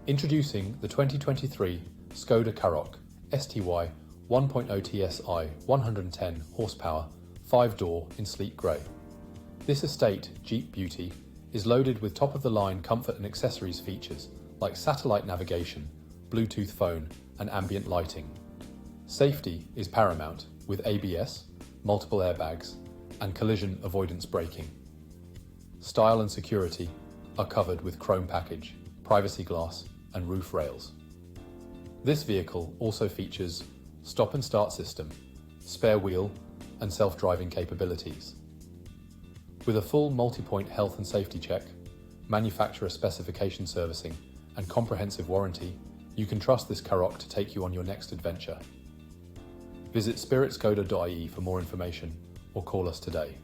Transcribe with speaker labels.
Speaker 1: Introducing the 2023 Skoda Karoq STY 1.0 TSI 110 horsepower 5-door in sleek grey. This estate Jeep beauty is loaded with top-of-the-line comfort and accessories features like satellite navigation, Bluetooth phone and ambient lighting. Safety is paramount with ABS, multiple airbags and collision avoidance braking. Style and security are covered with chrome package, privacy glass and roof rails. This vehicle also features stop and start system, spare wheel and self-driving capabilities. With a full multi-point health and safety check, manufacturer specification servicing and comprehensive warranty, you can trust this Karoq to take you on your next adventure. Visit spiritskoda.ie for more information or call us today.